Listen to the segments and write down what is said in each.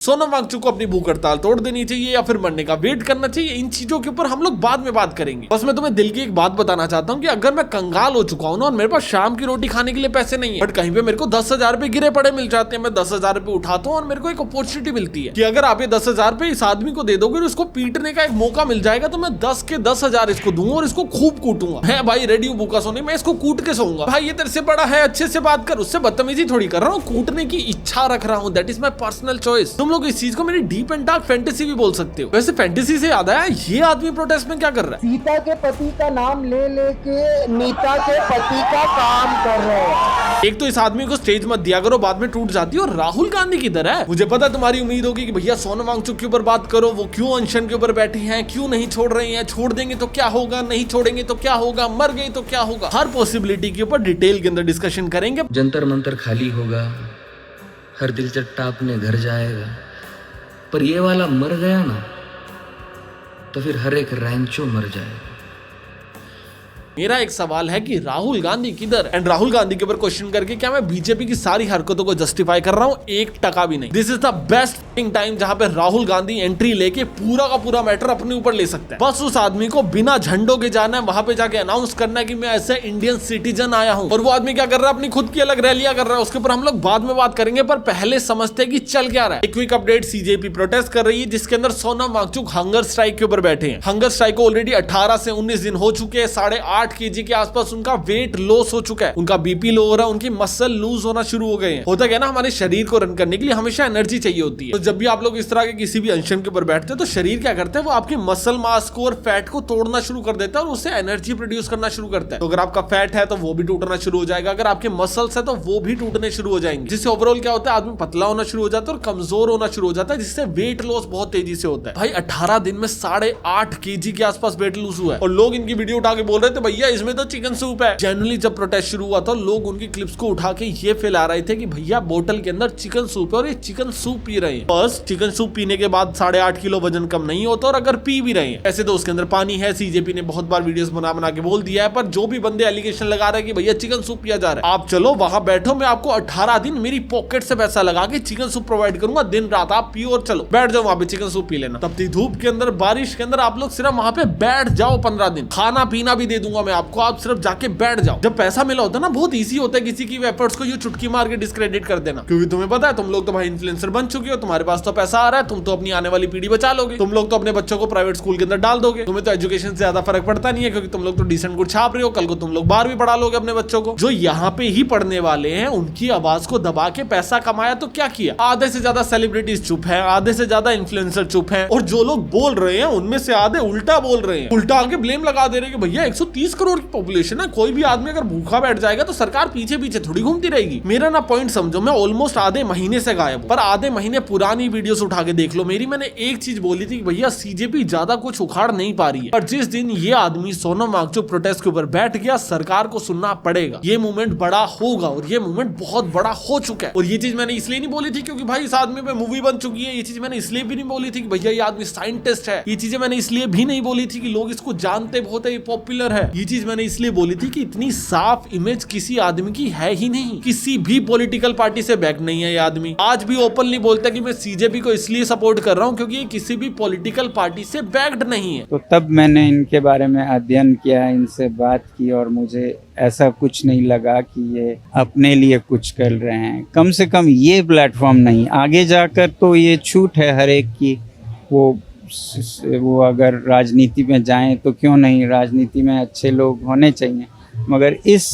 सोनम वांगचुक को अपनी भूख हड़ताल तोड़ देनी चाहिए या फिर मरने का वेट करना चाहिए, इन चीजों के ऊपर हम लोग बाद में बात करेंगे। बस मैं तुम्हें दिल की एक बात बताना चाहता हूँ कि अगर मैं कंगाल हो चुका हूँ ना और मेरे पास शाम की रोटी खाने के लिए पैसे नहीं है, बट कहीं पे मेरे को 10,000 रुपए गिरे पड़े मिल जाते हैं, मैं 10,000 रुपए उठाता हूँ और मेरे को एक अपॉर्चुनिटी मिलती है कि अगर आप ये 10,000 रुपए इस आदमी को दे दोगे और उसको पीटने का एक मौका मिल जाएगा तो मैं 10 के 10,000 इसको दूंगा और इसको खूब कूटूंगा। मैं भाई रेडी हूँ भूखा सोने, मैं इसको कूट के सोऊंगा। भाई ये तेरे से बड़ा है, अच्छे से बात कर, उससे बदतमीजी थोड़ी कर रहा हूँ, कूटने की इच्छा रख रहा हूँ, that is my personal choice. तुम लोग इस चीज को मेरी डीप एंड डार्क फैंटेसी भी बोल सकते हो। वैसे फैंटेसी से याद आया, ये आदमी प्रोटेस्ट में क्या कर रहा है? सीता के पति का नाम ले लेके नीता के पति का काम कर रहे हैं। एक तो इस आदमी को स्टेज मत दिया करो, बाद में टूट जाती है। और राहुल गांधी किधर है? मुझे पता तुम्हारी उम्मीद होगी कि भैया सोनम वांगचुक के ऊपर बात करो, वो क्यों अनशन के ऊपर बैठे हैं, क्यों नहीं छोड़ रहे हैं, छोड़ देंगे तो क्या होगा, नहीं छोड़ेंगे तो क्या होगा, मर गए तो क्या होगा। हर पॉसिबिलिटी के ऊपर डिटेल के अंदर डिस्कशन करेंगे। जंतर मंतर खाली होगा, हर दिल चट्टा अपने घर जाएगा, पर ये वाला मर गया ना तो फिर हर एक रैंचो मर जाएगा। मेरा एक सवाल है कि राहुल गांधी किधर? एंड राहुल गांधी के ऊपर क्वेश्चन करके क्या मैं बीजेपी की सारी हरकतों को जस्टिफाई कर रहा हूँ? 1% भी नहीं। This is the best time जहां पे राहुल गांधी एंट्री लेके पूरा का पूरा मैटर अपने ऊपर ले सकता है। बस उस आदमी को बिना झंडों के जाना है, वहां पे जाके अनाउंस करना है कि मैं ऐसे इंडियन सिटीजन आया हूं। और वो आदमी क्या कर रहा है? अपनी खुद की अलग रैलियां कर रहा है। उसके ऊपर हम लोग बाद में बात करेंगे, पर पहले समझते हैं कि चल क्या रहा है। एक क्विक अपडेट, सीजेपी प्रोटेस्ट कर रही है जिसके अंदर सोनम वांगचुक हंगर स्ट्राइक के ऊपर बैठे हैं। हंगर स्ट्राइक को ऑलरेडी 18 से 19 दिन हो चुके हैं। 8.5 kg के आसपास उनका वेट लॉस हो चुका है, उनका बीपी लो हो रहा है, उनकी मसल लूज होना शुरू हो गए हैं। होता क्या ना, हमारे शरीर को रन करने के लिए हमेशा एनर्जी चाहिए होती है। तो जब भी आप लोग इस तरह के किसी भी अनशन के ऊपर बैठते हैं तो शरीर क्या करता है? वो आपके मसल मास को और फैट को तोड़ना शुरू कर देता है और उससे एनर्जी प्रोड्यूस करना शुरू करता है। तो अगर आपका फैट है तो वो भी टूटना शुरू हो जाएगा, अगर आपके मसल्स है तो वो भी टूटने शुरू हो जाएंगे, जिससे ओवरऑल क्या होता है? आदमी पतला होना शुरू हो जाता है और कमजोर होना शुरू हो जाता है, जिससे वेट लॉस बहुत तेजी से होता है। भाई 18 दिन में 8.5 kg के आसपास वेट लूज हुआ है और लोग इनकी वीडियो उठा के बोल रहे थे भैया इसमें तो चिकन सूप है। जनरली जब प्रोटेस्ट शुरू हुआ था लोग उनकी क्लिप्स को उठा के ये फैला रहे थे कि भैया बोतल के अंदर चिकन सूप है और ये चिकन सूप पी रहे हैं। बस चिकन सूप पीने के बाद 8.5 किलो वजन कम नहीं होता, और अगर पी भी रहे हैं ऐसे तो उसके अंदर पानी है। सीजेपी ने बहुत बार वीडियोस बना बना के बोल दिया है, पर जो भी बंदे एलिगेशन लगा रहे हैं कि भैया चिकन सूप पिया जा रहा है, आप चलो वहां बैठो, मैं आपको 18 दिन मेरी पॉकेट से पैसा लगा के चिकन सूप प्रोवाइड करूंगा, दिन रात आप पियो और चलो बैठ जाओ वहां पे चिकन सूप पी लेना। तपती धूप के अंदर, बारिश के अंदर आप लोग सिर्फ वहां पे बैठ जाओ 15 दिन, खाना पीना भी दे दूंगा मैं आपको, आप सिर्फ जाके बैठ जाओ। जब पैसा मिला होता है ना, बहुत इजी होता है किसी की एफर्ट्स को यूं चुटकी मार के डिस्क्रेडिट कर देना, क्योंकि तुम्हें पता है तुम लोग तो भाई इन्फ्लुएंसर बन चुके हो, तुम्हारे पास तो पैसा आ रहा है, तुम तो अपनी आने वाली पीढ़ी बचा लोगे, तुम लोग तो अपने बच्चों को प्राइवेट स्कूल के अंदर डाल दोगे, तुम्हें तो एजुकेशन से ज्यादा फर्क पड़ता नहीं है, क्योंकि तुम लोग तो डिसेंट गुड छाप रहे हो, कल को तुम लोग 12वीं पढ़ा लोगे अपने बच्चों को। जो यहाँ पे ही पढ़ने वाले हैं उनकी आवाज को दबा के पैसा कमाया तो क्या किया? आधे से ज्यादा सेलिब्रिटीज चुप है, आधे से ज्यादा इन्फ्लुएंसर चुप है, और जो लोग बोल रहे हैं उनमें से आधे उल्टा बोल रहे हैं, उल्टा आके ब्लेम लगा दे रहे हैं कि भैया 130 करोड़ की पॉपुलेशन है, कोई भी आदमी अगर भूखा बैठ जाएगा तो सरकार पीछे पीछे थोड़ी घूमती रहेगी। मेरा ना पॉइंट समझो, मैं ऑलमोस्ट आधे महीने से गायब हूं, पर आधे महीने पुरानी वीडियोस उठा के देख लो मेरी। मैंने एक चीज बोली थी कि भैया सीजेपी ज्यादा कुछ उखाड़ नहीं पा रही है, पर जिस दिन ये आदमी सोनम वांगचुक प्रोटेस्ट के ऊपर बैठ गया, सरकार को सुनना पड़ेगा। ये मूवमेंट बड़ा होगा और ये मूवमेंट बहुत बड़ा हो चुका है। और ये चीज मैंने इसलिए नहीं बोली थी क्योंकि भाई इस आदमी पे मूवी बन चुकी है, ये चीज मैंने इसलिए भी नहीं बोली थी कि भैया ये आदमी साइंटिस्ट है, ये चीजें मैंने इसलिए भी नहीं बोली थी कि लोग इसको जानते बहुत है, ये पॉपुलर है, ये चीज मैंने इसलिए बोली थी कि इतनी साफ इमेज किसी आदमी की है ही नहीं, किसी भी पॉलिटिकल पार्टी से बैक नहीं है ये आदमी। आज भी ओपनली बोलता कि मैं सीजेपी को इसलिए सपोर्ट कर रहा हूं क्योंकि ये किसी भी पॉलिटिकल पार्टी से बैक्ड नहीं है। तो तब मैंने इनके बारे में अध्ययन किया, इनसे बात की, और मुझे ऐसा कुछ नहीं लगा कि ये अपने लिए कुछ कर रहे हैं। कम से कम ये प्लेटफॉर्म नहीं, आगे जाकर तो ये छूट है हर एक की, वो अगर राजनीति में जाएं तो क्यों नहीं, राजनीति में अच्छे लोग होने चाहिए, मगर इस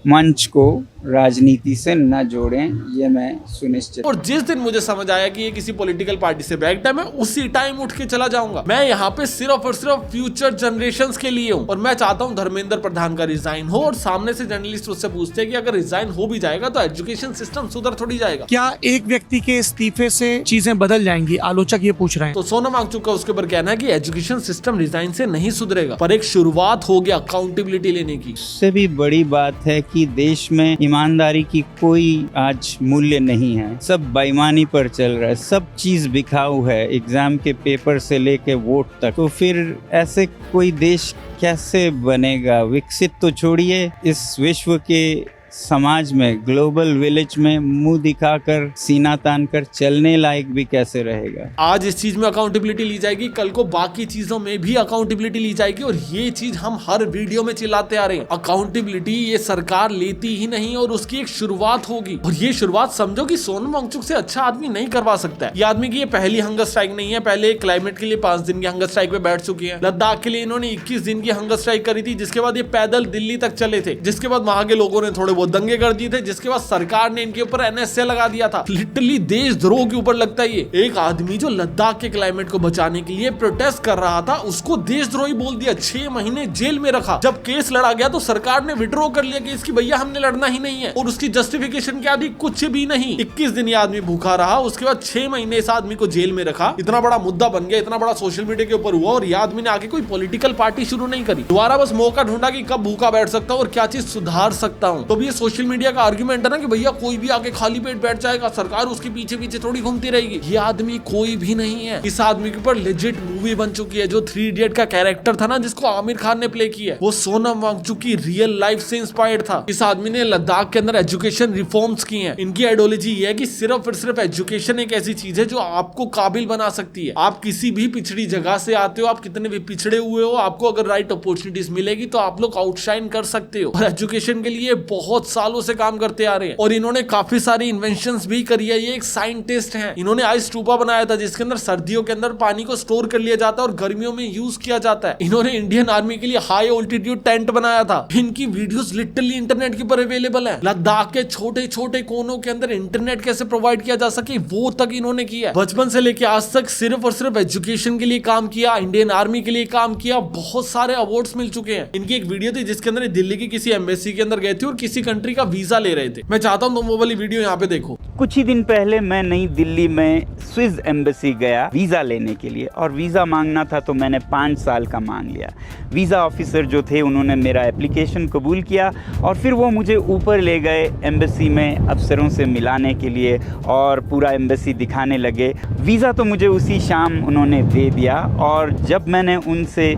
मंच को राजनीति से न जोड़ें, ये मैं सुनिश्चित। और जिस दिन मुझे समझ आया कि ये किसी पॉलिटिकल पार्टी से बैक्ड है, मैं उसी टाइम उठ के चला जाऊंगा। मैं यहाँ पे सिर्फ और सिर्फ फ्यूचर जनरेशंस के लिए हूँ, और मैं चाहता हूँ धर्मेंद्र प्रधान का रिजाइन हो। और सामने से जर्नलिस्ट उससे पूछते हैं कि अगर रिजाइन हो भी जाएगा तो एजुकेशन सिस्टम सुधर थोड़ी जाएगा क्या? एक व्यक्ति के इस्तीफे से चीजें बदल जाएंगी? आलोचक ये पूछ रहे हैं। तो सोनम वांगचुक का उसके ऊपर कहना है कि एजुकेशन सिस्टम रिजाइन से नहीं सुधरेगा, पर एक शुरुआत हो गया अकाउंटेबिलिटी लेने की। उससे भी बड़ी बात है कि देश में ईमानदारी की कोई आज मूल्य नहीं है, सब बेईमानी पर चल रहा है, सब चीज बिकाऊ है, एग्जाम के पेपर से लेके वोट तक। तो फिर ऐसे कोई देश कैसे बनेगा? विकसित तो छोड़िए, इस विश्व के समाज में, ग्लोबल विलेज में मुंह दिखाकर, सीना तान कर चलने लायक भी कैसे रहेगा? आज इस चीज में अकाउंटेबिलिटी ली जाएगी, कल को बाकी चीजों में भी अकाउंटेबिलिटी ली जाएगी, और ये चीज हम हर वीडियो में चिल्लाते आ रहे हैं। अकाउंटेबिलिटी ये सरकार लेती ही नहीं और उसकी एक शुरुआत होगी, और ये शुरुआत समझो कि सोनम वांगचुक से अच्छा आदमी नहीं करवा सकता है। ये आदमी की ये पहली हंगर स्ट्राइक नहीं है, पहले क्लाइमेट के लिए 5 दिन की हंगर स्ट्राइक पे बैठ चुकी है। लद्दाख के लिए इन्होंने 21 दिन की हंगर स्ट्राइक करी थी, जिसके बाद ये पैदल दिल्ली तक चले थे, जिसके बाद वहां के लोगों ने थोड़े बहुत दंगे कर दिए थे, जिसके बाद सरकार ने इनके ऊपर NSA लगा दिया था। लिटरली देशद्रोह के ऊपर लगता है ये। एक आदमी जो लद्दाख के क्लाइमेट को बचाने के लिए प्रोटेस्ट कर रहा था, उसको देशद्रोही बोल दिया, 6 महीने जेल में रखा। जब केस लड़ा गया तो सरकार ने विड्रॉ कर लिया कि इसकी भैया हमने लड़ना ही नहीं है, और उसकी जस्टिफिकेशन क्या थी? कुछ भी नहीं। 21 दिन ये आदमी भूखा रहा, उसके बाद 6 महीने इस आदमी को जेल में रखा। इतना बड़ा मुद्दा बन गया, इतना बड़ा सोशल मीडिया के ऊपर हुआ, और ये आदमी ने आगे कोई पॉलिटिकल पार्टी शुरू नहीं करी। दोबारा बस मौका ढूंढा कि कब भूखा बैठ सकता हूँ और क्या चीज सुधार सकता हूँ। तो ये सोशल मीडिया का आर्गुमेंट है ना कि भैया कोई भी आके खाली पेट बैठ जाएगा, सरकार उसके पीछे पीछे थोड़ी घूमती रहेगी। ये आदमी कोई भी नहीं है। इस आदमी के ऊपर लेजिट मूवी बन चुकी है। जो 3 इडियट का कैरेक्टर था ना, जिसको आमिर खान ने प्ले किया, वो सोनम वांगचुक की रियल लाइफ से इंस्पायर्ड था। इस आदमी ने लद्दाख के अंदर एजुकेशन रिफॉर्म्स की हैं। इनकी आइडियोलॉजी ये है कि सिर्फ और सिर्फ एजुकेशन एक ऐसी चीज है जो आपको काबिल बना सकती है। आप किसी भी पिछड़ी जगह से आते हो, आप कितने भी पिछड़े हुए हो, आपको अगर राइट अपॉर्चुनिटीज मिलेगी तो आप लोग आउटशाइन कर सकते हो। और एजुकेशन के लिए बहुत सालों से काम करते आ रहे हैं, और इन्होंने काफी सारी इन्वेंशंस भी करी है। ये एक साइंटिस्ट हैं। इन्होंने आइस ट्यूबा बनाया था, जिसके अंदर सर्दियों के अंदर पानी को स्टोर कर लिया जाता है और गर्मियों में यूज किया जाता है। इन्होंने इंडियन आर्मी के लिए हाई ऑल्टीट्यूड टेंट बनाया था। इनकी वीडियोस लिटरली इंटरनेट के ऊपर अवेलेबल है। लद्दाख के छोटे छोटे कोनों के अंदर इंटरनेट कैसे प्रोवाइड किया जा सके, वो तक इन्होंने किया। बचपन से लेके आज तक सिर्फ और सिर्फ एजुकेशन के लिए काम किया, इंडियन आर्मी के लिए काम किया। बहुत सारे अवार्ड्स मिल चुके हैं। इनकी एक वीडियो थी जिसके अंदर दिल्ली की किसी एम्बेसी के अंदर गए थे और किसी कंट्री का वीजा ले रहे थे। मैं चाहता हूं तुम वो वाली वीडियो यहाँ पे देखो। कुछ ही दिन पहले मैं नई दिल्ली में स्विस एम्बेसी गया वीज़ा लेने के लिए, और वीज़ा मांगना था तो मैंने 5 साल का मांग लिया। वीज़ा ऑफिसर जो थे उन्होंने मेरा एप्लीकेशन कबूल किया, और फिर वो मुझे ऊपर ले गए एम्बेसी में अफसरों से मिलाने के लिए, और पूरा एम्बेसी दिखाने लगे। वीज़ा तो मुझे उसी शाम उन्होंने दे दिया, और जब मैंने उनसे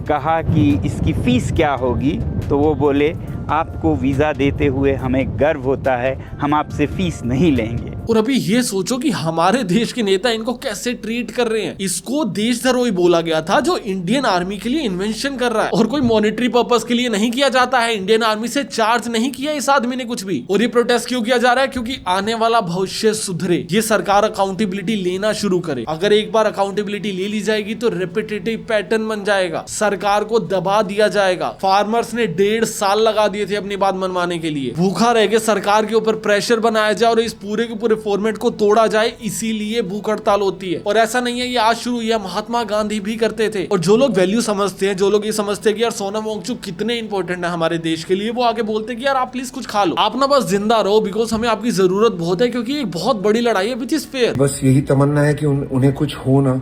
कहा कि इसकी फ़ीस क्या होगी, तो वो बोले आपको वीज़ा देते हुए हमें गर्व होता है, हम आपसे फीस नहीं लेंगे। और अभी ये सोचो कि हमारे देश के नेता इनको कैसे ट्रीट कर रहे हैं। इसको देशद्रोही बोला गया था जो इंडियन आर्मी के लिए इन्वेंशन कर रहा है, और कोई मॉनेटरी पर्पस के लिए नहीं किया जाता है। इंडियन आर्मी से चार्ज नहीं किया इस आदमी ने कुछ भी। और ये प्रोटेस्ट क्यों किया जा रहा है? क्योंकि आने वाला भविष्य सुधरे, ये सरकार अकाउंटेबिलिटी लेना शुरू करे। अगर एक बार अकाउंटेबिलिटी ले ली जाएगी तो रिपीटेटिव पैटर्न बन जाएगा, सरकार को दबा दिया जाएगा। फार्मर्स ने 1.5 साल लगा दिए थे अपनी बात मनवाने के लिए। भूखा रह के सरकार के ऊपर प्रेशर बनाया जाए और इस पूरे के पूरे फॉर्मेट को तोड़ा जाए, इसीलिए भूख हड़ताल होती है। और ऐसा नहीं है ये आज शुरू हुआ, महात्मा गांधी भी करते थे। और जो लोग वैल्यू समझते हैं, जो लोग ये समझते हैं कि यार सोनम वांगचुक कितने इंपॉर्टेंट है हमारे देश के लिए, वो आगे बोलते हैं कि यार आप प्लीज कुछ खा लो, आप ना बस जिंदा रहो, बिकॉज हमें आपकी जरूरत बहुत है, क्योंकि एक बहुत बड़ी लड़ाई है विच इज फेयर। बस यही तमन्ना है कि उन्हें कुछ हो ना।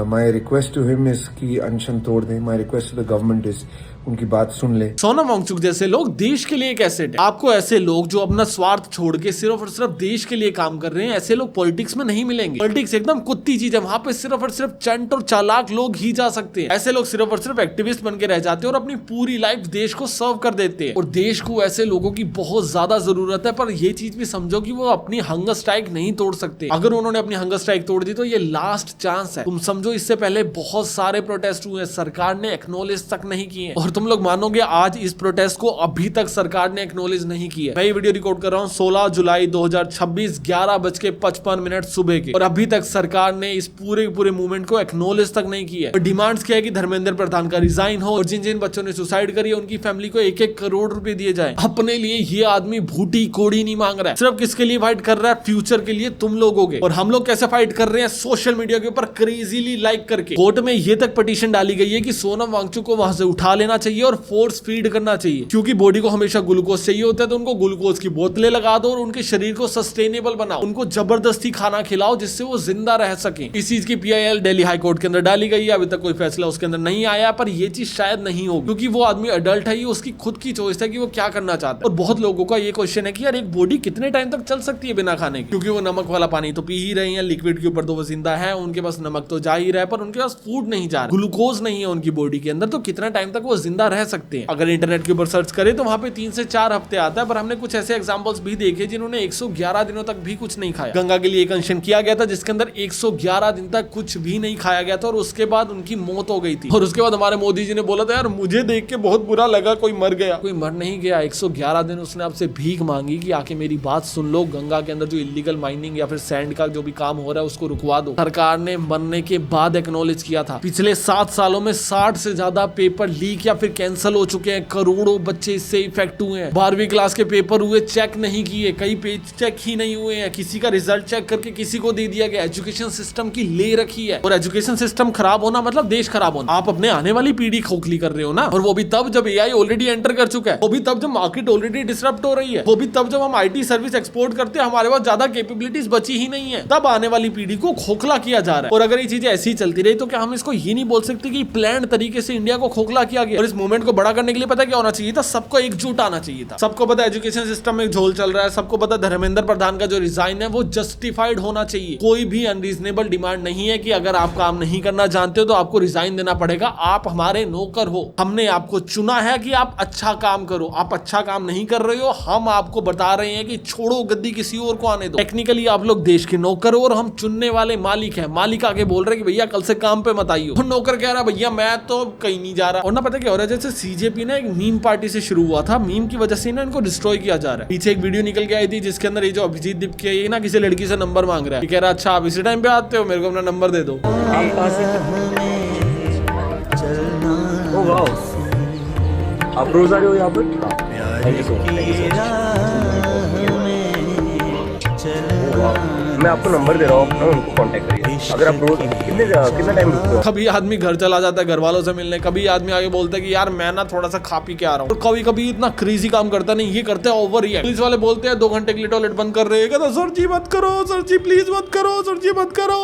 My request to him is कि अनशन तोड़ दें। My request to the government is उनकी बात सुन ले। सोनम वांगचुक जैसे लोग देश के लिए एक एसेट है। आपको ऐसे लोग जो अपना स्वार्थ छोड़ के सिर्फ और सिर्फ देश के लिए काम कर रहे हैं, ऐसे लोग पॉलिटिक्स में नहीं मिलेंगे। पॉलिटिक्स एकदम कुत्ती चीज है, वहां पे सिर्फ और सिर्फ चंट और चालाक लोग ही जा सकते हैं। ऐसे लोग सिर्फ और सिर्फ एक्टिविस्ट बन के रह जाते हैं और अपनी पूरी लाइफ देश को सर्व कर देते हैं। और देश को ऐसे लोगों की बहुत ज्यादा जरूरत है। पर ये चीज भी समझो कि वो अपनी हंगर स्ट्राइक नहीं तोड़ सकते। अगर उन्होंने अपनी हंगर स्ट्राइक तोड़ दी तो ये लास्ट चांस है। तुम समझो इससे पहले बहुत सारे प्रोटेस्ट हुए, सरकार ने एक्नॉलेज तक नहीं किए। और तुम लोग मानोगे आज इस प्रोटेस्ट को अभी तक सरकार ने एक्नॉलेज नहीं किया। मैं ये वीडियो रिकॉर्ड कर रहा हूँ 16 जुलाई 2026 11:55 सुबह के, और अभी तक सरकार ने इस पूरे मूवमेंट को एक्नॉलेज तक नहीं किया। और डिमांड्स क्या है कि धर्मेंद्र प्रधान का रिजाइन हो, और जिन जिन बच्चों ने सुसाइड करी है उनकी फैमिली को 1-1 करोड़ रुपए दिए जाए। अपने लिए ये आदमी भूटी कोड़ी नहीं मांग रहा है, सिर्फ किसके लिए फाइट कर रहा है? फ्यूचर के लिए, तुम लोगों। और हम लोग कैसे फाइट कर रहे हैं? सोशल मीडिया के ऊपर क्रेजीली लाइक करके। कोर्ट में ये तक पिटीशन डाली गई है कि सोनम वांगचुक को वहां से उठा लेना चाहिए और फोर्स फीड करना चाहिए, क्योंकि बॉडी को हमेशा ग्लूकोज चाहिए होता है। तो उनको ग्लूकोज की बोतलें लगा दो और उनके शरीर को सस्टेनेबल बनाओ, उनको जबरदस्ती खाना खिलाओ जिससे वो जिंदा रह सके। इस चीज की PIL दिल्ली हाई कोर्ट के अंदर डाली गई है। अभी तक कोई फैसला उसके अंदर नहीं आया, पर ये चीज शायद नहीं होगी, क्योंकि वो आदमी अडल्ट है, ये उसकी खुद की चॉइस है कि वो क्या करना चाहता है। और बहुत लोगों का ये क्वेश्चन है कि यार एक बॉडी कितने टाइम तक चल सकती है बिना खाने के, क्योंकि वो नमक वाला पानी तो पी ही रहे हैं, लिक्विड के ऊपर तो वो जिंदा है, उनके पास नमक तो जा ही रहा है, पर उनके पास फूड नहीं जा रहा, ग्लूकोज नहीं है उनकी बॉडी के अंदर, तो कितना टाइम तक वो जिंदा जिंदा रह सकते हैं। अगर इंटरनेट के ऊपर सर्च करें तो वहाँ पे 3 से 4 हफ्ते आता है, पर हमने कुछ ऐसे एग्जाम्पल्स भी देखे जिन्होंने 111 दिनों तक भी कुछ नहीं खाया। गंगा के लिए एक अनशन किया गया था जिसके अंदर 111 दिन तक कुछ भी नहीं खाया गया था और उसके बाद उनकी मौत हो गई थी। और उसके बाद हमारे मोदी जी ने बोला था यार मुझे देख के बहुत बुरा लगा, कोई मर गया। कोई मर नहीं गया। 111 दिन उसने आपसे भीख मांगी कि आके मेरी बात सुन लो, गंगा के अंदर जो इलीगल माइनिंग या फिर सैंड का जो भी काम हो रहा है उसको रुकवा दो। सरकार ने मरने के बाद एक्नॉलेज किया था। पिछले 7 सालों में 60 से ज्यादा पेपर लीक या फिर कैंसिल हो चुके हैं। करोड़ों बच्चे इससे इफेक्ट हुए हैं। 12वीं क्लास के पेपर हुए, चेक नहीं किए, कई पेज चेक ही नहीं हुए हैं। किसी का रिजल्ट चेक करके किसी को दे दिया गया। एजुकेशन सिस्टम की ले रखी है। और एजुकेशन सिस्टम खराब होना मतलब देश खराब होना। आप अपने आने वाली पीढ़ी खोखली कर रहे हो ना। और वो भी तब जब एआई ऑलरेडी एंटर कर चुका है, वो भी तब जब मार्केट ऑलरेडी डिसरप्ट हो रही है, वो भी तब जब हम आईटी सर्विस एक्सपोर्ट करते हैं, हमारे पास ज्यादा कैपेबिलिटीज बची ही नहीं है। तब आने वाली पीढ़ी को खोखला किया जा रहा है। और अगर ये चीजें ऐसी चलती रही तो क्या हम इसको ये नहीं बोल सकते कि प्लान तरीके से इंडिया को खोखला किया गया। और इस मूवमेंट को बड़ा करने के लिए पता क्या होना चाहिए था? सबको एकजुट आना चाहिए था। सबको पता एजुकेशन सिस्टम में झोल चल रहा है, सबको पता धर्मेंद्र प्रधान का जो रिजाइन है वो जस्टिफाइड होना चाहिए। कोई भी अनरीजनेबल डिमांड नहीं है कि अगर आप काम नहीं करना जानते हो तो आपको रिजाइन देना पड़ेगा। आप हमारे नौकर हो, हमने आपको चुना है कि आप अच्छा काम करो। आप अच्छा काम नहीं कर रहे हो, हम आपको बता रहे हैं कि छोड़ो गद्दी, किसी और को आने दो। टेक्निकली आप लोग देश के नौकर हो और हम चुनने वाले मालिक हैं। मालिक आगे बोल रहे कि भैया कल से काम पे मत आइयो। नौकर कह रहा भैया मैं तो कहीं नहीं जा रहा। और ना पता क्या हो रहा है, जैसे सीजेपी ना एक मीम पार्टी से शुरू हुआ था, मीम की वजह से ना इनको डिस्ट्रॉय किया जा रहा है। पीछे एक वीडियो निकल के आई थी जिसके अंदर ये जो अभिजीत दीप के ये ना किसी लड़की से नंबर मांग रहा है, कह रहा अच्छा आप इसी टाइम पे आते हो, मेरे को अपना नंबर दे दो। आप रोज आ रहे हो यहाँ पर? Thank you so much. मैं आपको नंबर दे रहा हूँ, उनको कांटेक्ट करिए। अगर आप रोज कितना टाइम रुकते हो? कभी आदमी घर चला जाता है घर वालों से मिलने, कभी आदमी आगे बोलता है कि यार मैं ना थोड़ा सा खा पी के आ रहा हूँ। कभी कभी इतना क्रेजी काम करता नहीं, ये करते हैं ओवर रिएक्ट। पुलिस वाले बोलते हैं 2 घंटे के लिए टॉयलेट बंद कर रहे हैं, कहता सर जी मत करो, सर जी प्लीज मत करो, सर जी मत करो।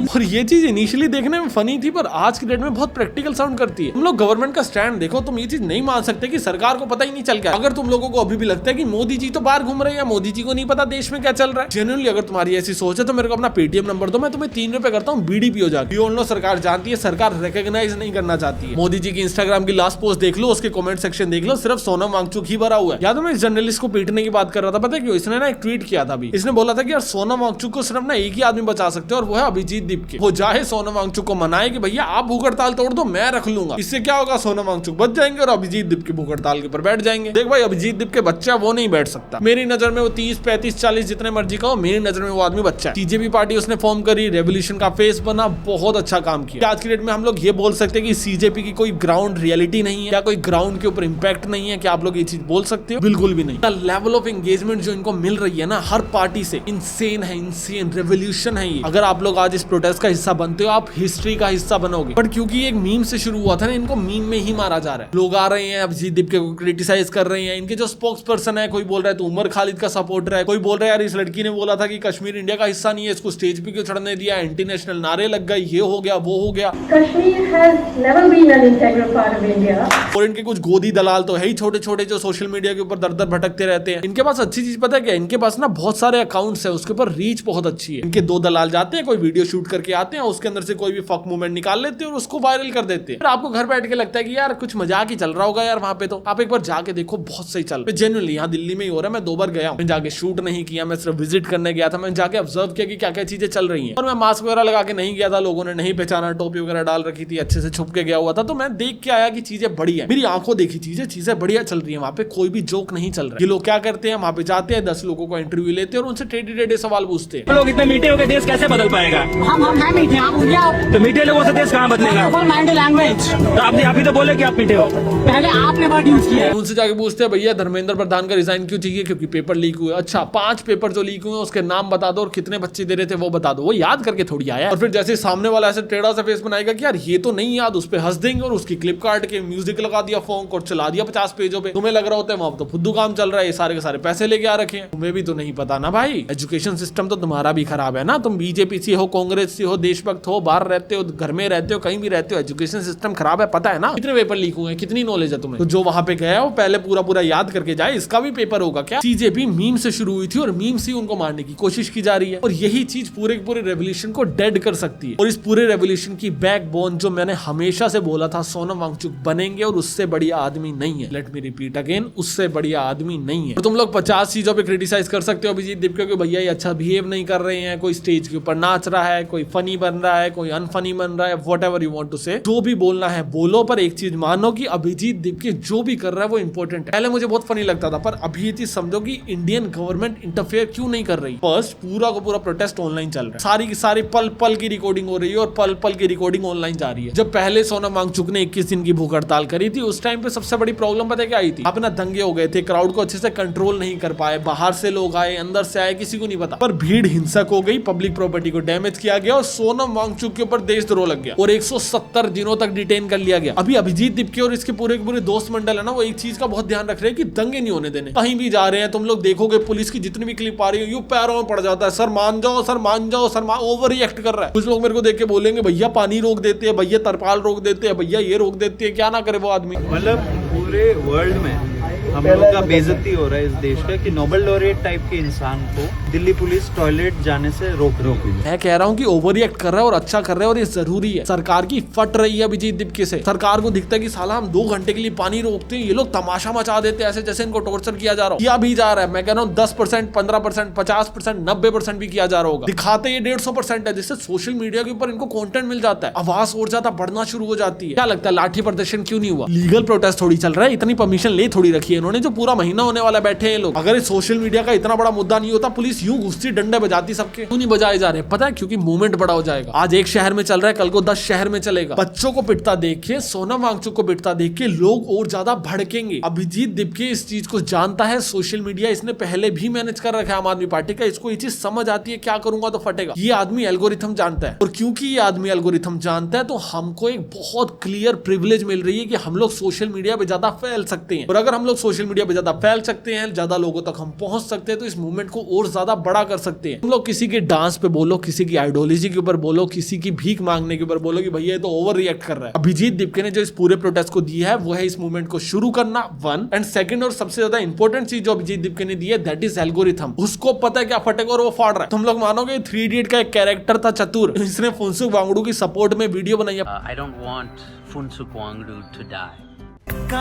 और ये चीज इनिशियली देखने में फनी थी, पर आज की डेट में बहुत प्रैक्टिकल साउंड करती है। हम लोग गवर्नमेंट का स्टैंड देखो, तुम ये चीज नहीं मान सकते कि सरकार को पता ही नहीं चल गया। अगर तुम लोगों को अभी भी लगता है कि मोदी जी तो बाहर घूम रहे हैं, मोदी जी को नहीं पता देश में क्या चल रहा है, जेन्युइनली अगर तुम्हारी ऐसी सोच है तो मेरे को अपना पेटीएम नंबर दो, मैं तुम्हें 3 रुपए करता हूँ बीडी पियो जाके। यू ऑल नो सरकार जानती है, सरकार रिकॉग्नाइज नहीं करना चाहती है। मोदी जी की इंस्टाग्राम की लास्ट पोस्ट देख लो, उसके कमेंट सेक्शन देख लो, सिर्फ सोनम वांगचुक ही भरा हुआ है। याद है मैं इस जर्नलिस्ट को पीटने की बात कर रहा था, पता है क्यों? इसने ना एक ट्वीट किया था अभी, इसने बोला था कि यार सोनम वांगचुक को सिर्फ ना एक ही आदमी बचा सकते हो और वो है अभिजीत दीपके। वो चाहे सोनम वांगचुक को मनाए कि भैया आप भूख हड़ताल तोड़ दो, मैं रख लूंगा। इससे क्या होगा? सोनम वांगचुक बच जाएंगे और अभिजीत दीपके भूख हड़ताल के ऊपर बैठ जाएंगे। देख भाई, अभिजीत दीपके बच्चा वो नहीं बैठ सकता। मेरी नजर में वो 30, 35, 40 जितने मर्जी का हो, मेरी नजर में वो आदमी बच्चा है। टीजेपी पार्टी उसने फॉर्म करी, रेवोल्यूशन का फेस बना, बहुत अच्छा काम किया। आज की डेट में हम लोग ये बोल सकते हैं कि सीजेपी की कोई ग्राउंड रियलिटी नहीं है, या कोई ग्राउंड के ऊपर इंपैक्ट नहीं है? क्या आप लोग ये चीज बोल सकते हो? बिल्कुल भी नहीं। लेवल ऑफ एंगेजमेंट जो इनको मिल रही है ना हर पार्टी से, इंसेन है, इंसेन रेवोल्यूशन है ये। अगर आप लोग आज इस प्रोटेस्ट का हिस्सा बनते हो, आप हिस्ट्री का हिस्सा बनोगे। बट क्योंकि एक मीम से शुरू हुआ था ना, इनको मीम में ही मारा जा रहा है। लोग आ रहे हैं अभिजीत दीपके को क्रिटिसाइज कर रहे हैं। इनके जो स्पोक्स पर्सन है, कोई बोल रहा है तो उमर खालिद का सपोर्टर है, कोई बोल रहा है यार इस लड़की ने बोला था कि कश्मीर इंडिया का हिस्सा नहीं है, इसको स्टेज पे क्यों चढ़ने दिया, एंटी नेशनल नारे लग गए, ये हो गया वो हो गया। Kashmir has never been an integral part of India. और इनके कुछ गोदी दलाल तो है ही छोटे छोटे, जो सोशल मीडिया के ऊपर दर दर भटकते रहते हैं। इनके पास अच्छी चीज पता है क्या? इनके पास ना बहुत सारे अकाउंट्स है, उसके ऊपर रीच बहुत अच्छी है। इनके 2 दलाल जाते हैं, कोई वीडियो शूट करके आते हैं, उसके अंदर से कोई भी फक मूवमेंट निकाल लेते हैं और उसको वायरल कर देते हैं। फिर आपको घर बैठ के लगता है कि यार कुछ मजाक ही चल रहा होगा यार वहां पे, तो आप एक बार जाके देखो, बहुत सही चल रहा है। जेन्युइनली यहाँ दिल्ली में ही हो रहा है। मैं 2 बार गया हूँ, मैं जाके शूट नहीं किया, मैं सिर्फ विजिट करने गया था। मैं जाके ऑब्जर्व किया कि क्या क्या चीजें चल रही हैं। और मैं मास्क वगैरह लगा के नहीं गया था, लोगों ने नहीं पहचाना, टोपी वगैरह डाल रखी थी, अच्छे से छुप के गया हुआ था। तो मैं देख के आया कि चीजें बढ़िया, मेरी आंखों देखी चीजें बढ़िया चल रही है। वहां पे कोई भी जोक नहीं चल रहा है। ये लोग क्या करते हैं, वहां पे जाते हैं, 10 लोगों को इंटरव्यू लेते हैं और उनसे टेढ़े सवाल पूछते हैं। लोग इतने मीठे हो गए, देश कैसे बदल पाएगा? हम हैं मीठे, आप तो मीठे लोगों से देश कहाँ बदलेगा? लैंग्वेज तो आपने आप ही तो बोले कि आप मीठे हो। पहले आपने वर्ड यूज किया। उनसे जाके पूछते हैं भैया धर्मेंद्र प्रधान का रिजाइन क्यों चाहिए? क्योंकि पेपर लीक हुए। अच्छा 5 पेपर जो लीक हुए उसके नाम बता दो और कितने बच्चे दे रहे थे वो बता दो। वो याद करके थोड़ी आया। और फिर जैसे सामने वाला ऐसे टेढ़ा सा फेस बनाएगा कि यार ये तो नहीं याद, उस पे हंस देंगे और उसकी क्लिप काट के म्यूजिक लगा दिया, फोन और चला दिया 50 पेजों पे। तुम्हें लग रहा होता है वहां तो फुद्दू काम चल रहा है, ये सारे के सारे पैसे लेके आ रखे हैं। तुम्हें भी तो नहीं पता ना भाई, एजुकेशन सिस्टम तो तुम्हारा भी खराब है ना। तुम बीजेपी बीजेपी हो, कांग्रेस हो, देशभक्त हो, बाहर रहते हो, घर में रहते हो, कहीं भी रहते हो, एजुकेशन सिस्टम खराब है, पता है ना? कितने पेपर लीक हुए, कितनी नॉलेज है तुम्हें? तो जो वहां पे गया वो पहले पूरा याद करके जाए, इसका भी पेपर होगा क्या? सीजेपी मीम से शुरू हुई थी और मीम से उनको मारने की कोशिश की जा रही है, और यही चीज पूरे रेवोल्यूशन को डेड कर सकती है। और इस पूरे रेवोल्यूशन की बैकबोन जो मैंने हमेशा से बोला था, सोनम वांगचुक बनेंगे, और उससे बढ़िया आदमी नहीं है। लेट मी रिपीट अगेन, उससे बढ़िया आदमी नहीं है। और तुम लोग 50 चीजों पे क्रिटिसाइज कर सकते हो अभिजीत दीपक को, भैया ये अच्छा बिहेव नहीं कर रहे हैं, कोई स्टेज के ऊपर नाच रहा है, कोई फनी बन रहा है, कोई अनफनी बन रहा है, व्हाटएवर यू वांट टू से, जो भी बोलना है बोलो, पर एक चीज मानो कि अभिजीत दीपक जो भी कर रहा है वो इंपॉर्टेंट है। पहले मुझे बहुत फनी लगता था, पर अभी ये चीज समझो कि इंडियन गवर्नमेंट इंटरफेयर क्यों नहीं कर रही। फर्स्ट, पूरा का पूरा प्रोटेस्ट ऑनलाइन चल रहा है, सारी की सारी पल पल की रिकॉर्डिंग हो रही है, और पल पल की रिकॉर्डिंग ऑनलाइन जा रही है। जब पहले सोनम वांगचुक ने 21 दिन की भूख हड़ताल करी थी, उस टाइम पे सबसे बड़ी प्रॉब्लम पता है क्या आई थी? अपना दंगे हो गए थे, क्राउड को अच्छे से कंट्रोल नहीं कर पाए, बाहर से लोग आए, अंदर से आए, किसी को नहीं पता, पर भीड़ हिंसक हो गई, पब्लिक प्रॉपर्टी को डैमेज किया गया, और सोनम वांगचुक के ऊपर देशद्रोह लग गया, और 170 दिनों तक डिटेन कर लिया गया। अभी अभिजीत दीपक और इसके पूरे दोस्त मंडल है ना, वो एक चीज का बहुत ध्यान रख रहे हैं कि दंगे नहीं होने देने। कहीं भी जा रहे हैं, तुम लोग देखोगे पुलिस की जितनी भी क्लिप आ रही है, यू पैरों में पड़ जाता है, सर मान जाओ, सर मान जाओ, सर ओवर रिएक्ट कर रहा है। कुछ लोग मेरे को देख के बोलेंगे, भैया पानी रोक देते हैं, भैया तरपाल रोक देते हैं, भैया ये रोक देते हैं, क्या ना करे वो आदमी। मतलब पूरे वर्ल्ड में हम लोग का बेइज्जती हो रहा है इस देश का कि नोबेल लॉरेट टाइप के इंसान को दिल्ली पुलिस टॉयलेट जाने से रोक रही है। मैं कह रहा हूँ कि ओवर रिएक्ट कर रहा है और अच्छा कर रहा है, और ये जरूरी है। सरकार की फट रही है अभिजीत दीपक से। सरकार को दिखता है कि साला हम 2 घंटे के लिए पानी रोकते हैं, ये लोग तमाशा मचा देते हैं, ऐसे जैसे इनको टॉर्चर किया जा रहा हो। किया भी जा रहा है, मैं कह रहा हूँ 10%, 15%, 50%, 90% भी किया जा रहा होगा। दिखाते ये 150% है, जिससे सोशल मीडिया के ऊपर इनको कंटेंट मिल जाता है, आवाज और ज्यादा बढ़ना शुरू हो जाती है। क्या लगता है लाठी प्रदर्शन क्यों नहीं हुआ? लीगल प्रोटेस्ट थोड़ी चल रहा है, इतनी परमिशन ले थोड़ी रखी है इन्होंने, जो पूरा महीना होने वाला बैठे हैं लोग। अगर इस सोशल मीडिया का इतना बड़ा मुद्दा नहीं होता, पुलिस यूं घुसती, डंडे बजाती, सबके क्यों नहीं बजाए जा रहे? पता है, क्योंकि मूवमेंट बड़ा हो जाएगा। आज एक शहर में चल रहा है, कल को 10 शहर में चलेगा। बच्चों को पिटता देख के, सोनम वांगचुक को पिटता देख के लोग और ज्यादा भड़केंगे। अभिजीत दीपक इस चीज को जानता है, सोशल मीडिया इसने पहले भी मैनेज कर रखा है आम आदमी पार्टी का, इसको ये चीज समझ आती है, क्या करूंगा तो फटेगा। ये आदमी एल्गोरिथम जानता है, और क्योंकि ये आदमी एल्गोरिथम जानता है, तो हमको एक बहुत क्लियर प्रिविलेज मिल रही है कि हम लोग सोशल मीडिया पे ज्यादा फैल सकते हैं। और अगर हम लोग सोशल मीडिया पे ज्यादा फैल सकते हैं, ज्यादा लोगों तक हम पहुंच सकते हैं, तो इस मूवमेंट को और ज्यादा बड़ा कर सकते हैं। हम लोग किसी के डांस पे बोलो, किसी की आइडियोलॉजी के ऊपर बोलो, किसी की भीख मांगने के ऊपर बोलो कि भैया ये तो ओवर रिएक्ट कर रहा है। अभिजीत दीपक ने जो इस पूरे प्रोटेस्ट को दिया है, वो है इस मूवमेंट को शुरू करना, 1, एंड 2nd और सबसे ज्यादा इंपॉर्टेंट चीज जो अभिजीत दीपक ने दी है, दैट इज एल्गोरिथम। उसको पता है क्या फटेगा और वो फाड़ रहा है। तुम लोग मानोगे 3 इडियट का एक कैरेक्टर था चतुर, इसने फुनसुक वांगडू की सपोर्ट में वीडियो बनाई है। I don't want Funsuk Wangdu to die.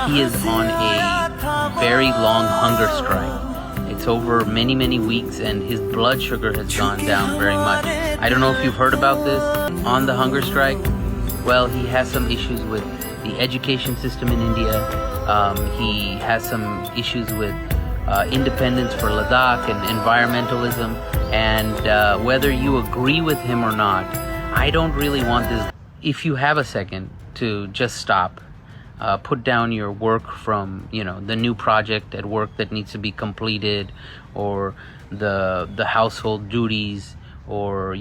He is on a very long hunger strike. It's over many weeks and his blood sugar has gone down very much. I don't know if you've heard about this on the hunger strike. Well, he has some issues with the education system in India. He has some issues with independence for Ladakh and environmentalism. And whether you agree with him or not, I don't really want this. If you have a second to just stop, put down your work from, the new project at work that needs to be completed, or the household duties, or,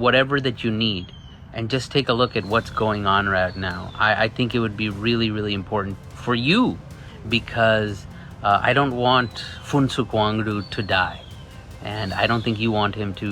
whatever that you need, and just take a look at what's going on right now. I think it would be really important for you, because I don't want Funsuk Wangdu to die. And I don't think you want him to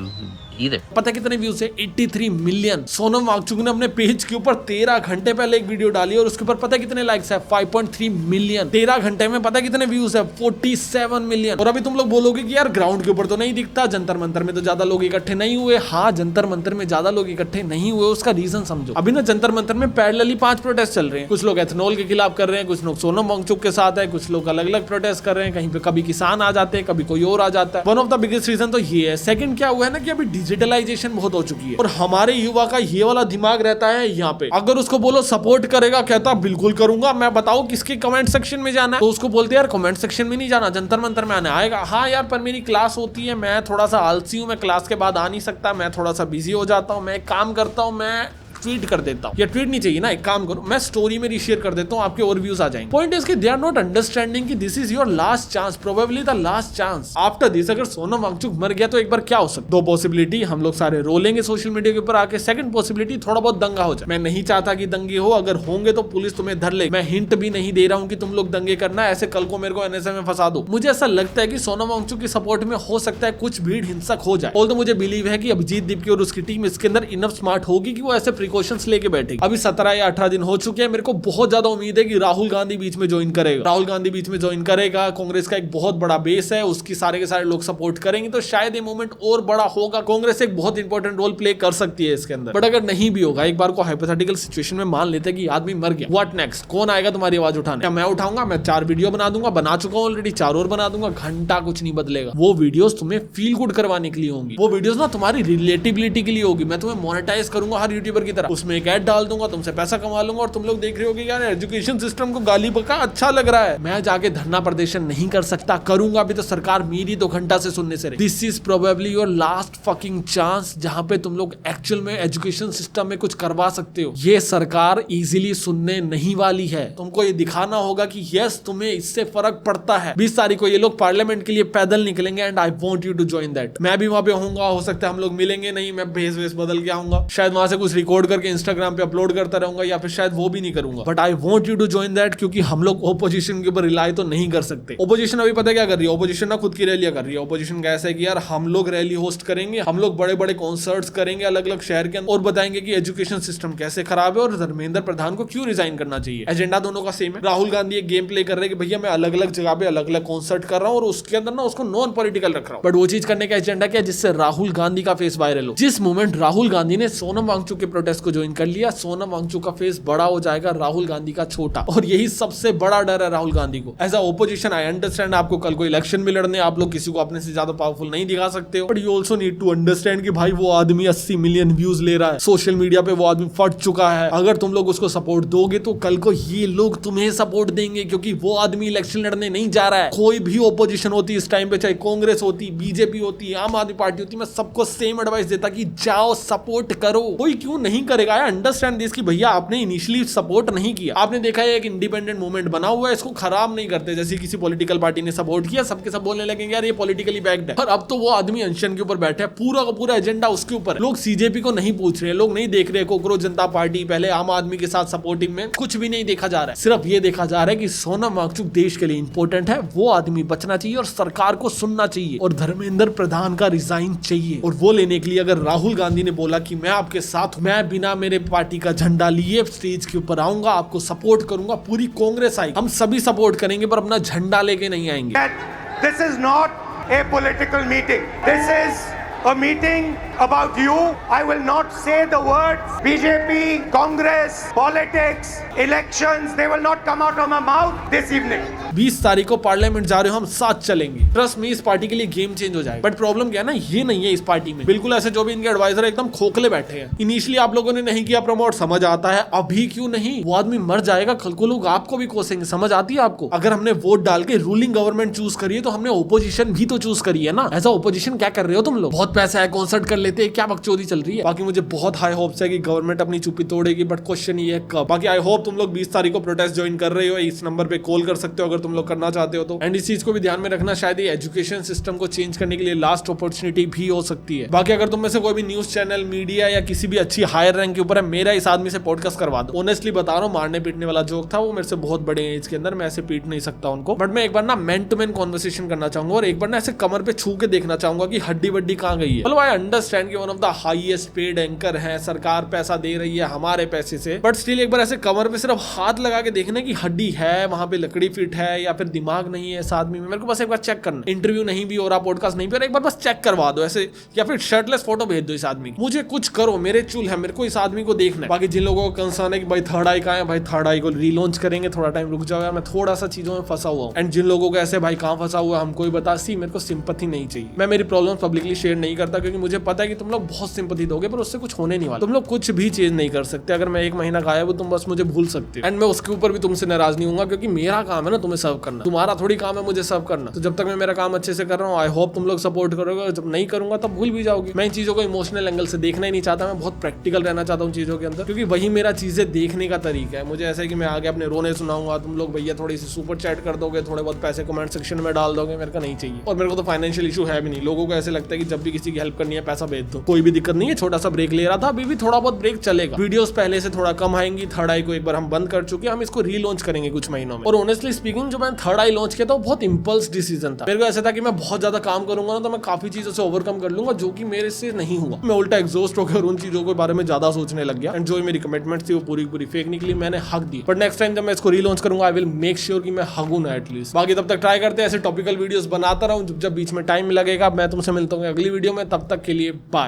either. पता कितने views है? 83 million. Sonam Wangchuck ने अपने page के ऊपर 13 घंटे पहले एक वीडियो डाली, और उसके ऊपर पता कितने लाइक्स है? 5.3 मिलियन। 13 घंटे में पता कितने व्यूज है? 47 मिलियन। और अभी तुम लोग बोलोगे कि यार ग्राउंड के ऊपर तो नहीं दिखता, जंतर मंतर में तो ज्यादा लोग इकट्ठे नहीं हुए। हाँ, जंतर मंतर में ज्यादा लोग इकट्ठे नहीं हुए, उसका रीजन समझो। अभी ना जंतर मंतर में पैरेलली 5 प्रोटेस्ट चल रहे हैं। कुछ लोग एथनॉल के खिलाफ कर रहे हैं, कुछ लोग सोनम वांगचुक के साथ है, कुछ लोग अलग अलग प्रोटेस्ट कर रहे हैं। कहीं पे कभी किसान आ जाते हैं, कभी कोई और आ जाता है। One of the biggest reason तो ये है। सेकंड क्या हुआ है ना, कि अभी डिजिटलाइजेशन बहुत हो चुकी है, और हमारे युवा का ये वाला दिमाग रहता है यहाँ पे। अगर उसको बोलो सपोर्ट करेगा, कहता बिल्कुल करूंगा। मैं बताऊं किसके कमेंट सेक्शन में जाना है, तो उसको बोलते यार कमेंट सेक्शन में नहीं जाना, जंतर मंतर में आना। आएगा, हाँ यार पर मेरी क्लास होती है, मैं थोड़ा सा आलसी हूँ, मैं क्लास के बाद आ नहीं सकता, मैं थोड़ा सा बिजी हो जाता हूँ, मैं एक काम करता हूँ, मैं ट्वीट कर देता हूँ, या ट्वीट नहीं चाहिए ना, एक काम करो मैं स्टोरी में रीशेयर कर देता हूँ, आपके और व्यूज आ जाएंगे। पॉइंट इज कि दे आर नॉट अंडरस्टैंडिंग कि this is your last chance, probably the last chance. After this अगर सोनम वांगचुक मर गया तो एक बार क्या हो सकता, दो पॉसिबिलिटी, हम लोग सारे रोलेंगे सोशल मीडिया के ऊपर आके। सेकंड पॉसिबिलिटी थोड़ा बहुत दंगा हो जाए। मैं नहीं चाहता कि दंगे हो, अगर होंगे तो पुलिस तुम्हें धर ले। मैं हिंट भी नहीं दे रहा हूँ कि तुम लोग दंगे करना, ऐसे कल को मेरे को एनएसए में फंसा दो। मुझे ऐसा लगता है कि सोनम वांगचुक की सपोर्ट में हो सकता है कुछ भीड़ हिंसक हो जाए। ऑल्दो मुझे बिलीव है कि अभिजीत दीपकी और उसकी टीम इसके अंदर इनफ स्मार्ट होगी कि वो ऐसे प्रिकॉशंस लेके बैठेगी। अभी 17 या 18 दिन हो चुके हैं, मेरे को बहुत ज्यादा उम्मीद है कि राहुल गांधी बीच में ज्वाइन करेगा। राहुल गांधी बीच में ज्वाइन करेगा, कांग्रेस का एक बहुत बड़ा बेस है, उसकी सारे के सारे लोग सपोर्ट करेंगे, तो शायद ये मूवमेंट और बड़ा होगा। कांग्रेस एक बहुत इंपॉर्टेंट रोल प्ले कर सकती है इसके अंदर। बट अगर नहीं भी होगा, एक बार को हाइपोथेटिकल सिचुएशन में मान लेते हैं कि आदमी मर गया, व्हाट नेक्स्ट? कौन आएगा तुम्हारी आवाज उठाने? क्या मैं उठाऊंगा? मैं 4 वीडियो बना दूंगा, बना चुका हूं ऑलरेडी, 4 और बना दूंगा, घंटा कुछ नहीं बदलेगा। वो वीडियोस तुम्हें फील गुड करवाने के लिए होंगी, वो वीडियोस ना तुम्हारी रिलेटिबिलिटी के लिए होगी। मैं तुम्हें मोनेटाइज करूंगा हर यूट्यूबर की तरह, उसमें एक ऐड डाल दूंगा, तुमसे पैसा कमा लूंगा और तुम लोग देख रहे होगे यार एजुकेशन सिस्टम को गाली बका अच्छा लग रहा है। मैं जाके धरना प्रदर्शन नहीं कर सकता, करूंगा भी तो सरकार मेरी 2 घंटा से सुनने से रही। This is probably your last fucking chance जहां पे तुम लोग एक्चुअल में एजुकेशन सिस्टम में कुछ करवा सकते हो। ये सरकार इजीली सुनने नहीं वाली है। तुमको ये दिखाना होगा कि यस तुम्हें इससे फर्क पड़ता है। 20 तारीख को ये लोग पार्लियामेंट के लिए पैदल निकलेंगे and I want you to join that. मैं भी वहां पे होऊंगा, हो सकता है हम लोग मिलेंगे नहीं, मैं भेस वेस बदल के आऊंगा, शायद वहां से कुछ रिकॉर्ड करके इंस्टाग्राम पे अपलोड करता रहूंगा, या फिर शायद वो भी नहीं करूंगा। But I want you to join that, क्योंकि हम लोग ओपोजिशन के ऊपर रिलाई तो नहीं कर सकते। ओपोजिशन अभी पता क्या कर रही है? ओपोजिशन ना खुद की रैलियां कर रही है। ओपोजिशन का ऐसा है कि यार हम लोग रैली होस्ट करेंगे, हम लोग बड़े बड़े कॉन्सर्ट्स करेंगे अलग अलग शहर के अंदर, और बताएंगे कि एजुकेशन सिस्टम कैसे खराब है और धर्मेंद्र प्रधान को क्यों रिजाइन करना चाहिए। एजेंडा दोनों का सेम है। राहुल गांधी एक गेम प्ले कर रहे हैं कि भैया मैं अलग अलग जगह पे अलग अलग कॉन्सर्ट कर रहा हूँ और उसके अंदर ना उसको नॉन पॉलिटिकल रख रहा हूँ। बट वो चीज करने का एजेंडा क्या है? जिससे राहुल गांधी का फेस वायरल हो। जिस मोमेंट राहुल गांधी ने सोनम वांगचुक के प्रोटेस्ट को ज्वाइन कर लिया, सोनम वांगचुक का फेस बड़ा हो जाएगा, राहुल गांधी का छोटा। और यही सबसे बड़ा डर है राहुल गांधी को। As a opposition I understand, आपको कल को इलेक्शन में लड़ने, आप लोग किसी को अपने से ज्यादा पावरफुल नहीं दिखा सकते हो। But you also need to understand कि भाई वो आदमी 80 मिलियन व्यूज ले रहा है सोशल मीडिया पे, वो आदमी फट चुका है। अगर तुम लोग उसको सपोर्ट दोगे तो कल को ये लोग तुम्हें सपोर्ट देंगे, क्योंकि वो आदमी इलेक्शन लड़ने नहीं जा रहा है। कोई भी ओपोजिशन होती इस टाइम पे, चाहे कांग्रेस होती, बीजेपी होती, आम आदमी पार्टी होती, मैं सबको सेम एडवाइस देता कि जाओ सपोर्ट करो। कोई क्यों नहीं करेगा? आई अंडरस्टैंड दिस कि भैया आपने इनिशियली सपोर्ट नहीं किया, आपने देखा है एक इंडिपेंडेंट मूवमेंट बना हुआ है, इसको खराब नहीं करते। जैसे किसी पॉलिटिकल पार्टी ने सपोर्ट किया, सबके सब बोलने लगेंगे यार ये पॉलिटिकली बैक्ड है। पर अब तो वो आदमी अनशन के ऊपर बैठा है, पूरा का पूरा एजेंडा उसके ऊपर। लोग सीजेपी को नहीं पूछ रहे, लोग नहीं देख रहे कोकरोच जनता पार्टी पहले आम आदमी के साथ सपोर्टिंग में, कुछ भी नहीं देखा जा रहा है। सिर्फ ये देखा जा रहा है कि सोनम वांगचुक देश के लिए इंपॉर्टेंट है, वो आदमी बचना चाहिए और सरकार को सुनना चाहिए और धर्मेंद्र प्रधान का रिजाइन चाहिए। और वो लेने के लिए अगर राहुल गांधी ने बोला कि मैं आपके साथ, मैं बिना मेरे पार्टी का झंडा लिए स्टेज के ऊपर आऊंगा, आपको सपोर्ट करूंगा, पूरी कांग्रेस आई, हम सभी सपोर्ट करेंगे, पर अपना झंडा लेके नहीं आएंगे। This is not a political meeting. This is a meeting about you. I will not say the words BJP, Congress, politics, elections. They will not come out of my mouth this evening. 20 तारीख को parliament जा रहे हो, हम साथ चलेंगे। Trust में इस पार्टी के लिए गेम चेंज हो जाएगा। बट प्रॉब्लम क्या है ना, ये नहीं है इस पार्टी में, बिल्कुल ऐसे जो भी इनके एडवाइजर एकदम खोखले बैठे हैं। इनिशियली आप लोगों ने नहीं किया प्रमोट, समझ आता है, अभी क्यों नहीं? वो आदमी मर जाएगा, कल को लोग आपको भी कोसेंगे, समझ आती है आपको? अगर हमने वोट डाल के रूलिंग गवर्नमेंट चूज करी है तो हमने ओपोजिशन भी तो चूज करी है ना। ऐसा ओपोजिशन क्या कर रहे हो तुम लोग? बहुत पैसा है, कॉन्सर्ट कर लेते हैं, क्या बकचोदी चल रही है? बाकी मुझे बहुत हाई होप्स है कि गवर्नमेंट अपनी चुप्पी तोड़ेगी, बट क्वेश्चन ये है कब। बाकी आई होप तुम लोग 20 तारीख को प्रोटेस्ट ज्वाइन कर रहे हो, इस नंबर पे कॉल कर सकते हो अगर तुम लोग करना चाहते हो तो। एंड इस चीज को भी ध्यान में रखना, शायद ये एजुकेशन सिस्टम को चेंज करने के लिए लास्ट अपॉर्चुनिटी भी हो सकती है। बाकी अगर तुम में से कोई भी न्यूज चैनल, मीडिया या किसी भी अच्छी हायर रैंक के ऊपर है, मेरा इस आदमी से पॉडकास्ट करवा दो। ऑनेस्टली बता रहा हूँ, मारने पीटने वाला जोक था, वो मेरे से बहुत बड़े एज के अंदर, मैं ऐसे पीट नहीं सकता उनको। बट मैं एक बार ना मैन टू मैन कॉन्वर्सेशन करना चाहूंगा और एक बार ना ऐसे कमर पे छू के देखना चाहूंगा कि हड्डी वड्डी कहाँ गई है। मतलब आई अंडरस्टैंड कि one of the highest paid anchor है, सरकार पैसा दे रही है हमारे पैसे से, बट स्टिल एक बार ऐसे कमर पे सिर्फ हाथ लगा के देखना कि हड्डी है, वहां पे लकड़ी फिट है या फिर दिमाग नहीं है इस आदमी में। मेरे को बस एक बार चेक करना, इंटरव्यू नहीं भी हो रहा, पॉडकास्ट नहीं भी हो रहा, एक बार बस चेक करवा दो ऐसे, या फिर शर्टलेस फोटो भेज दो इस आदमी की। मुझे कुछ करो, मेरे चूल है, मेरे को इस आदमी को देखना है। बाकी जिन लोगों को कंसर्न है कि भाई थर्ड आई कहाँ है, भाई थर्ड आई को रीलॉन्च करेंगे, थोड़ा टाइम रुक जाओ यार, मैं थोड़ा सा चीजों में फंसा हुआ हूँ। एंड जिन लोगों को ऐसे भाई कहाँ फंसा हुआ हमको ही बता, सी मेरे को सिंपैथी नहीं चाहिए। मैं मेरी प्रॉब्लम पब्लिकली शेयर नहीं करता क्योंकि मुझे पता है कि तुम लोग बहुत सिंपैथी दोगे, पर उससे कुछ होने नहीं वाला। तुम लोग कुछ भी चेंज नहीं कर सकते। अगर मैं 1 महीना गायब हूँ, तुम बस मुझे भूल सकते हो, एंड मैं उसके ऊपर भी तुमसे नाराज नहीं हूँ क्योंकि मेरा काम है ना तुम्हें तुम्हें सर्व करना, तुम्हारा थोड़ी काम है मुझे सर्व करना। तो जब तक मैं मेरा काम अच्छे से कर रहा हूँ, आई होप तुम लोग सपोर्ट करोगे, जब नहीं करूंगा तब भूल भी जाओगे। मैं इन चीजों को इमोशनल एंगल से देखना ही नहीं चाहता, मैं बहुत प्रैक्टिकल रहना चाहता हूँ चीजों के अंदर, क्योंकि वही मेरा चीजें देखने का तरीका है। मुझे ऐसा है कि मैं आगे अपने रोने सुनाऊंगा, तुम लोग भैया थोड़ी सी सुपर चैट कर दोगे, थोड़े बहुत पैसे कमेंट सेक्शन में डाल दोगे, मेरे को नहीं चाहिए। और मेरे को तो फाइनेंशियल इशू है भी नहीं। लोगों को ऐसे लगता है कि जब भी किसी की हेल्प करनी है पैसा भेज दो, कोई भी दिक्कत नहीं है। छोटा सा ब्रेक ले रहा था, अभी भी थोड़ा बहुत ब्रेक चलेगा। वीडियोस पहले से थोड़ा कम आएंगी। थर्ड आई को एक बार हम बंद कर चुके हैं, हम इसको रीलॉन्च करेंगे कुछ महीनों में। और ऑनेस्टली स्पीकिंग, जो मैंने थर्ड आई लॉन्च किया था वो बहुत इंपल्स डिसीजन था। मेरे को ऐसा था कि मैं बहुत ज्यादा काम करूंगा ना तो मैं काफी चीजों से ओवरकम कर लूंगा, जो कि मेरे से नहीं हुआ। मैं उल्टा एग्जॉस्ट होकर उन चीजों के बारे में ज्यादा सोचने लग गया, एंड जो मेरी कमिटमेंट थी वो पूरी पूरी फेक निकली। मैंने हक दी, बट नेक्स्ट टाइम जब मैं इसको रीलॉन्च करूंगा आई विल मेक श्योर कि मैं हगूं ना एटलीस्ट। बाकी तब तक ट्राई करते हैं ऐसे टॉपिकल वीडियोस बनाता रहूं, जब बीच में टाइम लगेगा। मैं तुमसे मिलता हूँ अगली वीडियो में, तब तक के लिए बाय।